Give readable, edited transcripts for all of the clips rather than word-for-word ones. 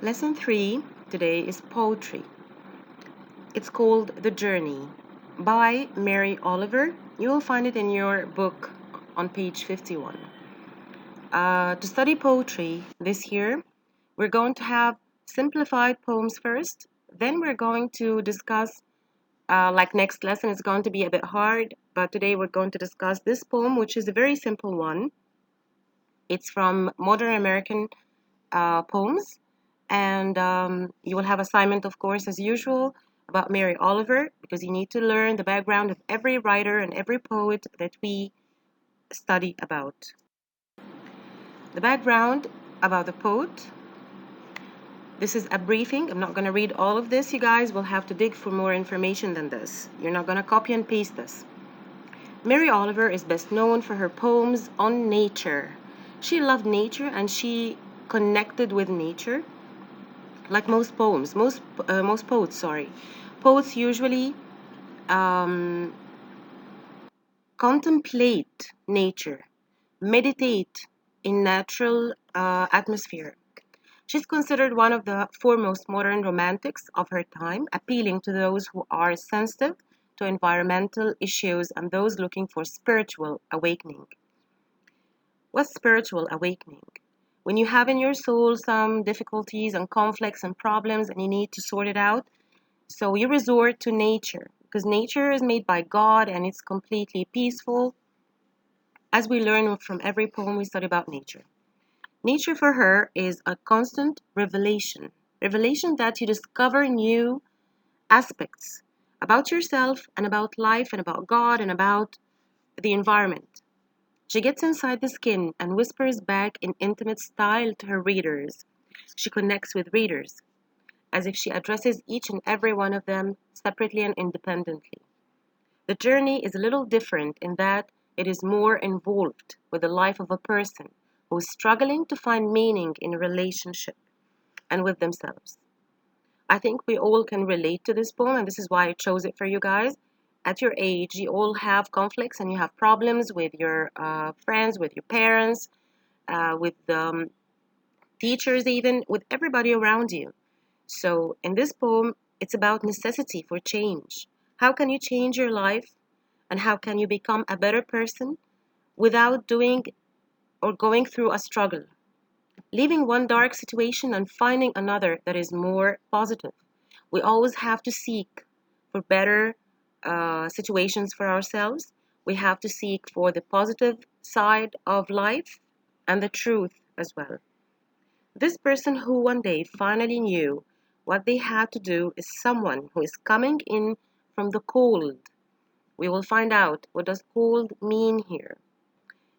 Lesson 3 today is poetry. It's called The Journey by Mary Oliver. You will find it in your book on page 51. To study poetry this year, we're going to have simplified poems first. Then we're going to discuss, like next lesson, it's going to be a bit hard, but today we're going to discuss this poem, which is a very simple one. It's from Modern American Poems. And you will have assignment, of course, as usual, about Mary Oliver, because you need to learn the background of every writer and every poet that we study about. The background about the poet. This is a briefing. I'm not going to read all of this. You guys will have to dig for more information than this. You're not going to copy and paste this. Mary Oliver is best known for her poems on nature. She loved nature and she connected with nature. Like most poets, poets usually contemplate nature, meditate in natural atmosphere. She's considered one of the foremost modern romantics of her time, appealing to those who are sensitive to environmental issues and those looking for spiritual awakening. What's spiritual awakening? When you have in your soul some difficulties and conflicts and problems and you need to sort it out, so you resort to nature because nature is made by God and it's completely peaceful, as we learn from every poem we study about nature. Nature for her is a constant revelation that you discover new aspects about yourself and about life and about God and about the environment. She gets inside the skin and whispers back in intimate style to her readers. She connects with readers as if she addresses each and every one of them separately and independently. The journey is a little different in that it is more involved with the life of a person who is struggling to find meaning in a relationship and with themselves. I think we all can relate to this poem, and this is why I chose it for you guys. At your age, you all have conflicts and you have problems with your friends, with your parents, with teachers, even with everybody around you. So, in this poem, it's about necessity for change. How can you change your life and how can you become a better person without doing or going through a struggle? Leaving one dark situation and finding another that is more positive. We always have to seek for better situations for ourselves. We have to seek for the positive side of life and the truth as well. This person who one day finally knew what they had to do is someone who is coming in from the cold. We will find out what does cold mean here.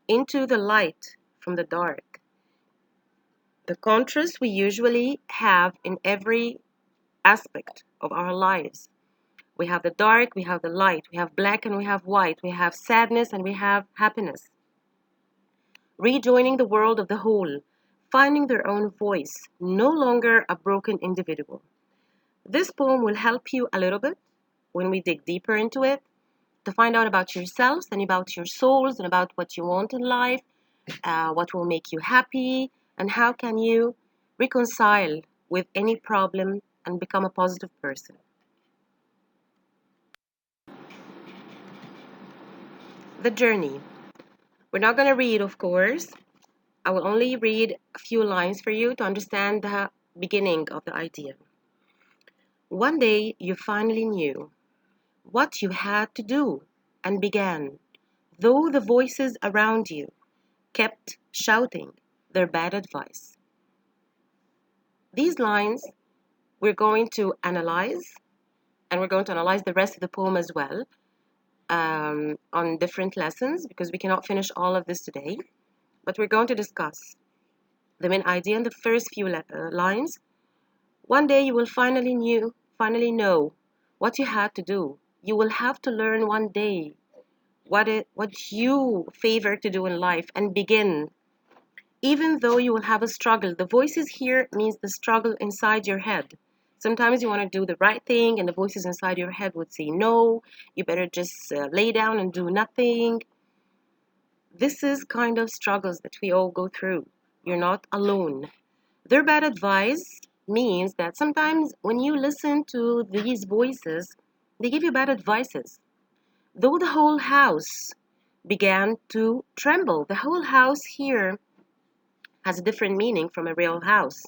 Into the light from the dark. The contrast we usually have in every aspect of our lives. We have the dark, we have the light, we have black and we have white, we have sadness and we have happiness. Rejoining the world of the whole, finding their own voice, no longer a broken individual. This poem will help you a little bit when we dig deeper into it to find out about yourselves and about your souls and about what you want in life, what will make you happy, and how can you reconcile with any problem and become a positive person. The journey. We're not going to read, of course. I will only read a few lines for you to understand the beginning of the idea. One day you finally knew what you had to do and began, though the voices around you kept shouting their bad advice. These lines we're going to analyze, and we're going to analyze the rest of the poem as well on different lessons because we cannot finish all of this today. But we're going to discuss the main idea in the first few lines. One day you will finally know what you had to do. You will have to learn one day what you favor to do in life and begin. Even though you will have a struggle, the voices here means the struggle inside your head. Sometimes you want to do the right thing and the voices inside your head would say, no, you better just lay down and do nothing. This is kind of struggles that we all go through. You're not alone. Their bad advice means that sometimes when you listen to these voices, they give you bad advices. Though the whole house began to tremble, the whole house here has a different meaning from a real house.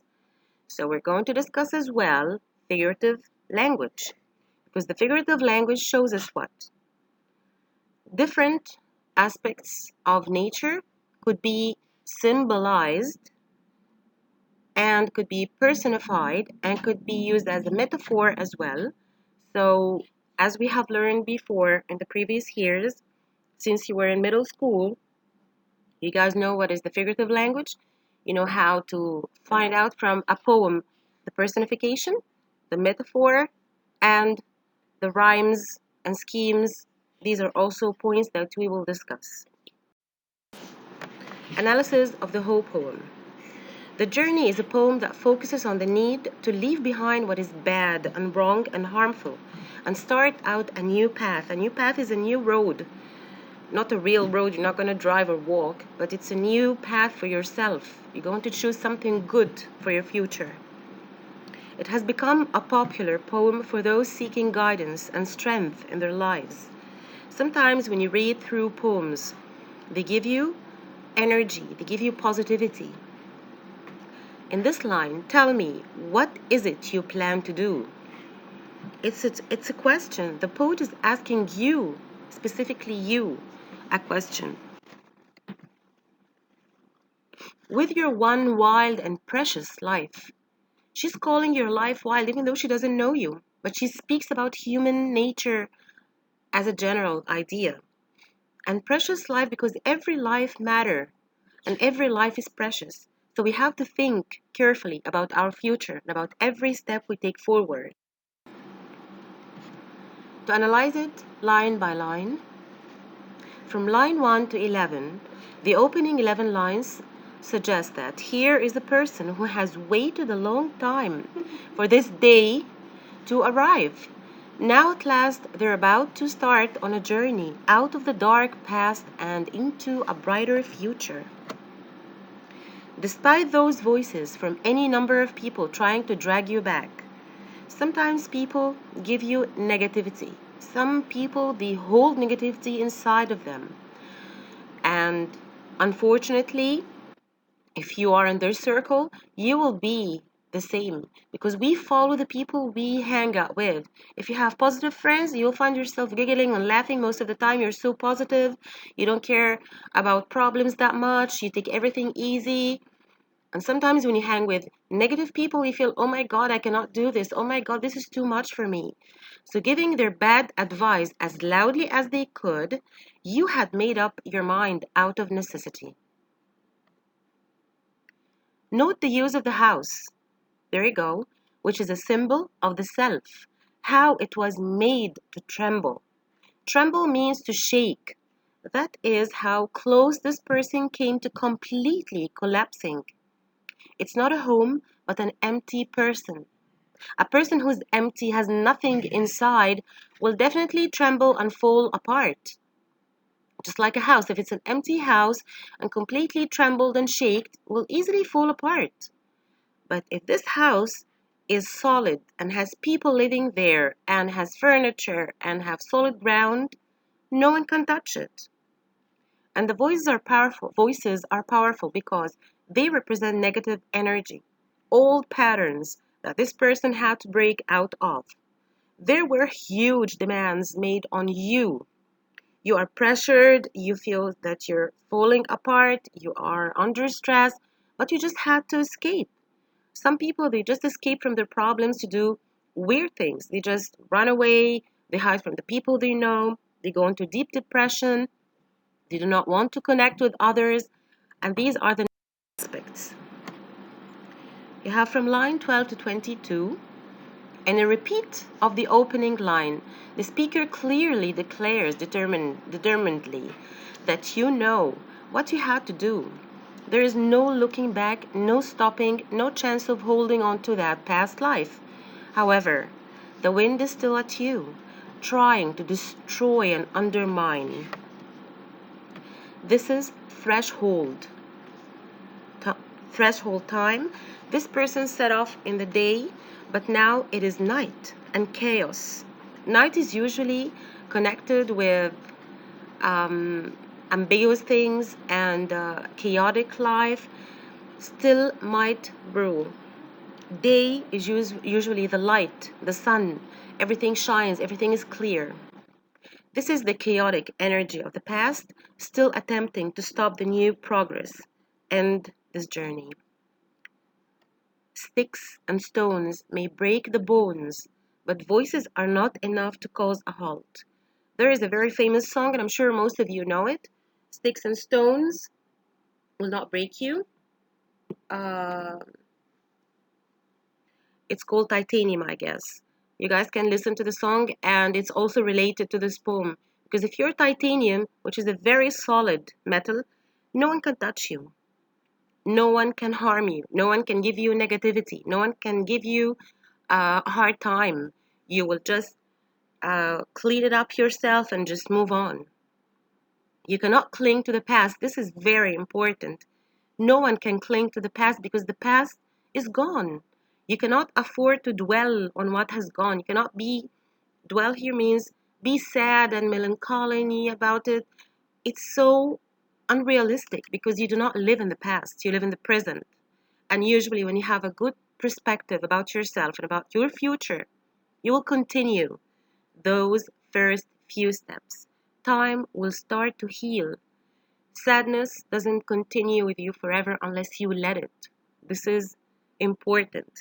So we're going to discuss as well figurative language, because the figurative language shows us what? Different aspects of nature could be symbolized and could be personified and could be used as a metaphor as well. So, as we have learned before in the previous years, since you were in middle school, you guys know what is the figurative language. You know how to find out from a poem the personification, the metaphor, and the rhymes and schemes. These are also points that we will discuss. Analysis of the whole poem. The Journey is a poem that focuses on the need to leave behind what is bad and wrong and harmful and start out a new path. A new path is a new road, not a real road you're not going to drive or walk, but it's a new path for yourself. You're going to choose something good for your future. It has become a popular poem for those seeking guidance and strength in their lives. Sometimes when you read through poems, they give you energy, they give you positivity. In this line, tell me, what is it you plan to do? It's a question. The poet is asking you, specifically you, a question. With your one wild and precious life. She's calling your life wild even though she doesn't know you, but she speaks about human nature as a general idea. And precious life because every life matters and every life is precious. So we have to think carefully about our future and about every step we take forward. To analyze it line by line, from line 1 to 11, the opening 11 lines suggest that here is a person who has waited a long time for this day to arrive. Now at last they're about to start on a journey out of the dark past and into a brighter future. Despite those voices from any number of people trying to drag you back, sometimes people give you negativity. Some people, they hold negativity inside of them. And unfortunately, if you are in their circle, you will be the same because we follow the people we hang out with. If you have positive friends, you'll find yourself giggling and laughing most of the time. You're so positive. You don't care about problems that much. You take everything easy. And sometimes when you hang with negative people, you feel, oh my God, I cannot do this. Oh my God, this is too much for me. So giving their bad advice as loudly as they could, you had made up your mind out of necessity. Note the use of the house. There you go, which is a symbol of the self. How it was made to tremble. Tremble means to shake. That is how close this person came to completely collapsing. It's not a home, but an empty person. A person who's empty, has nothing inside, will definitely tremble and fall apart. Just like a house, if it's an empty house and completely trembled and shaked, will easily fall apart. But if this house is solid and has people living there and has furniture and have solid ground, no one can touch it. And the voices are powerful because they represent negative energy, old patterns that this person had to break out of. There were huge demands made on you. You are pressured, you feel that you're falling apart, you are under stress, but you just had to escape. Some people, they just escape from their problems to do weird things. They just run away, they hide from the people they know, they go into deep depression, they do not want to connect with others, and these are the aspects. You have from line 12 to 22, and a repeat of the opening line. The speaker clearly declares determinedly that you know what you had to do. There is no looking back, no stopping, no chance of holding on to that past life. However, the wind is still at you, trying to destroy and undermine. This is threshold. threshold time. This person set off in the day, but now it is night and chaos. Night is usually connected with um, ambiguous things and chaotic life still might rule. Day is usually the light, the sun, everything shines, everything is clear. This is the chaotic energy of the past, still attempting to stop the new progress, end this journey. Sticks and stones may break the bones, but voices are not enough to cause a halt. There is a very famous song, and I'm sure most of you know it. Sticks and stones will not break you. Uh, it's called Titanium, I guess. You guys can listen to the song, and it's also related to this poem. Because if you're titanium, which is a very solid metal, no one can touch you. No one can harm you. No one can give you negativity. No one can give you a hard time. You will just clean it up yourself and just move on. You cannot cling to the past. This is very important. No one can cling to the past because the past is gone. You cannot afford to dwell on what has gone. You cannot be, dwell here means be sad and melancholy about it. It's so unrealistic because you do not live in the past, you live in the present. And usually, when you have a good perspective about yourself and about your future, you will continue those first few steps. Time will start to heal. Sadness doesn't continue with you forever unless you let it. This is important.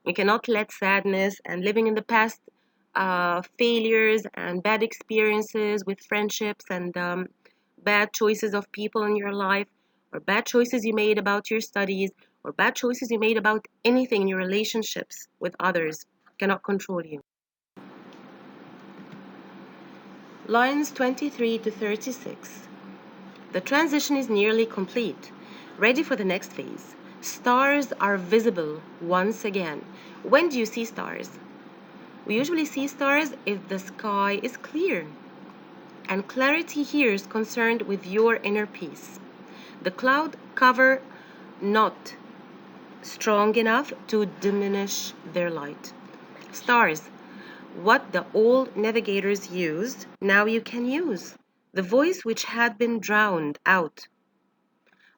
You cannot let sadness and living in the past, failures and bad experiences with friendships and bad choices of people in your life, or bad choices you made about your studies, or bad choices you made about anything in your relationships with others cannot control you. Lines 23 to 36. The transition is nearly complete, ready for the next phase. Stars are visible once again. When do you see stars? We usually see stars if the sky is clear. And clarity here is concerned with your inner peace. The cloud cover not strong enough to diminish their light. Stars, what the old navigators used, now you can use. The voice which had been drowned out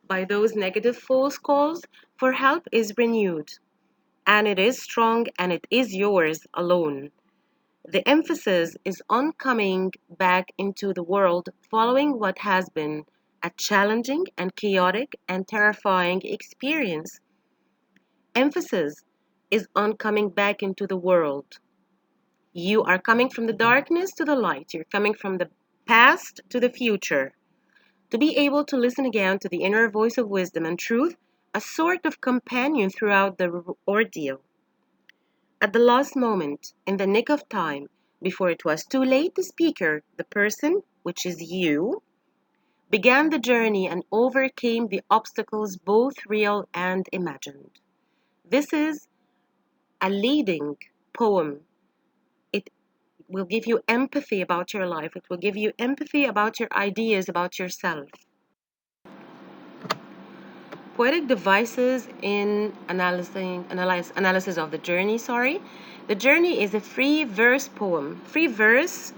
by those negative false calls for help is renewed, and it is strong and it is yours alone. The emphasis is on coming back into the world following what has been a challenging and chaotic and terrifying experience. Emphasis is on coming back into the world. You are coming from the darkness to the light. You're coming from the past to the future. To be able to listen again to the inner voice of wisdom and truth, a sort of companion throughout the ordeal. At the last moment, in the nick of time, before it was too late, the speaker, the person, which is you, began the journey and overcame the obstacles, both real and imagined. This is a leading poem. It will give you empathy about your life. It will give you empathy about your ideas, about yourself. Poetic devices in analysis of the journey. The journey is a free verse poem. Free verse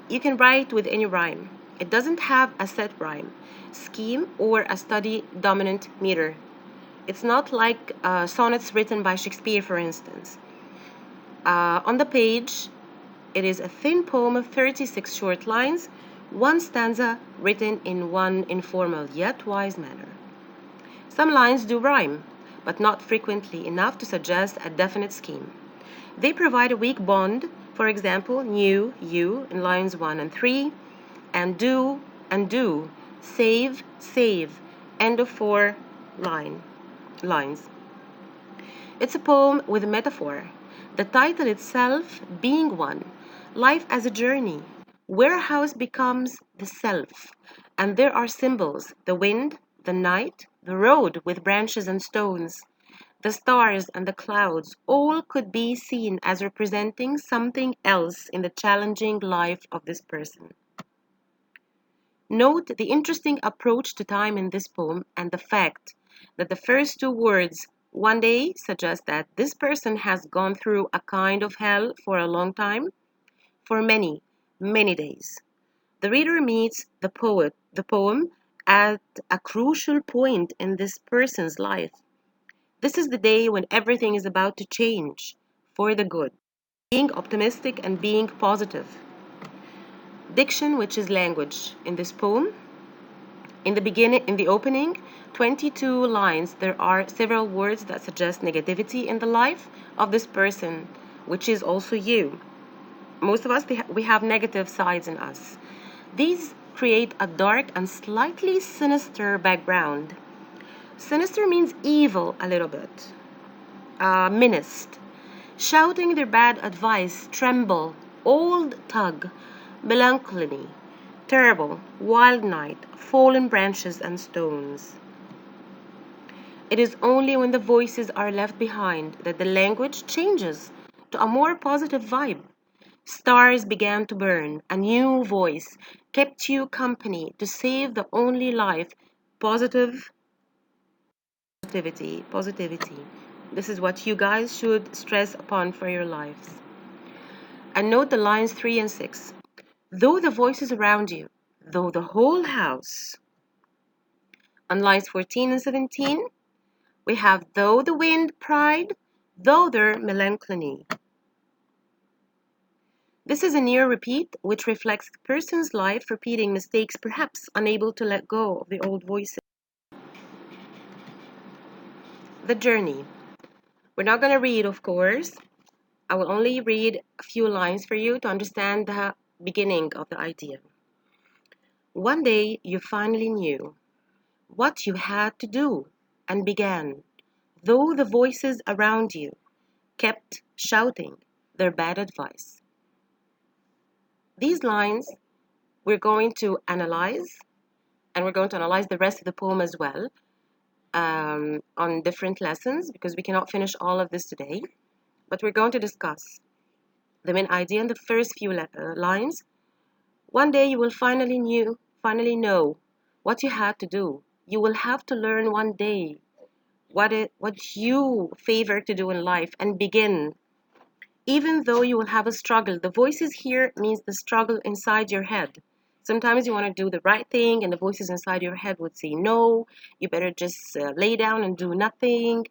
you can write with any rhyme. It doesn't have a set rhyme scheme or a study dominant meter. It's not like sonnets written by Shakespeare, for instance. On the page, it is a thin poem of 36 short lines, one stanza written in one informal yet wise manner. Some lines do rhyme, but not frequently enough to suggest a definite scheme. They provide a weak bond, for example, new, you in lines 1 and 3, and do, save, end of 4 lines. It's a poem with a metaphor, the title itself being one, life as a journey, where a house becomes the self, and there are symbols, the wind, the night, the road with branches and stones, the stars and the clouds, all could be seen as representing something else in the challenging life of this person. Note the interesting approach to time in this poem and the fact that the first two words one day suggest that this person has gone through a kind of hell for a long time, for many, many days. The reader meets the poem, at a crucial point in this person's life. This is the day when everything is about to change for the good. Being optimistic and being positive. Diction, which is language, in this poem. In the opening, 22 lines, there are several words that suggest negativity in the life of this person, which is also you. Most of us, we have negative sides in us. These create a dark and slightly sinister background. Sinister means evil a little bit, menaced, shouting their bad advice, tremble, old tug, melancholy, terrible, wild night, fallen branches and stones. It is only when the voices are left behind that the language changes to a more positive vibe. Stars began to burn, a new voice kept you company to save the only life. Positivity. This is what you guys should stress upon for your lives. And note the lines 3 and 6. Though the voices around you, though the whole house. On lines 14 and 17, we have though the wind pride, though their melancholy. This is a near repeat which reflects the person's life repeating mistakes, perhaps unable to let go of the old voices. The journey. We're not going to read, of course. I will only read a few lines for you to understand the beginning of the idea. One day you finally knew what you had to do and began, though the voices around you kept shouting their bad advice. These lines we're going to analyze, and we're going to analyze the rest of the poem as well on different lessons because we cannot finish all of this today. But we're going to discuss the main idea in the first few lines. One day you will finally know what you had to do. You will have to learn one day what you favor to do in life and begin. Even though you will have a struggle, the voices here means the struggle inside your head. Sometimes you want to do the right thing and the voices inside your head would say no, you better just lay down and do nothing.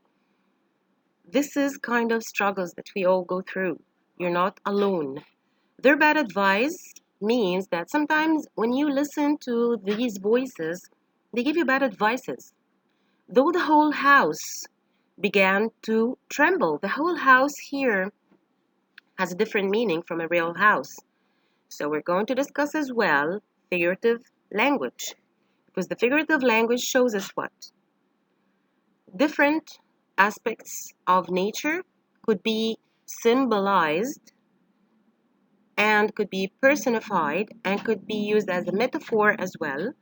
This is kind of struggles that we all go through. You're not alone. Their bad advice means that sometimes when you listen to these voices, they give you bad advices. Though the whole house began to tremble, the whole house here has a different meaning from a real house. So we're going to discuss as well figurative language, because the figurative language shows us what? Different aspects of nature could be symbolized and could be personified and could be used as a metaphor as well.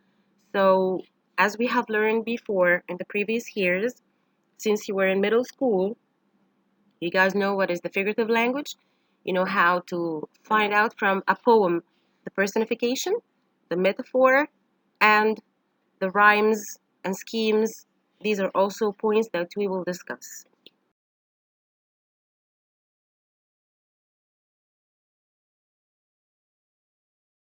So as we have learned before in the previous years, since you were in middle school, you guys know what is the figurative language. You know how to find out from a poem the personification, the metaphor, and the rhymes and schemes. These are also points that we will discuss.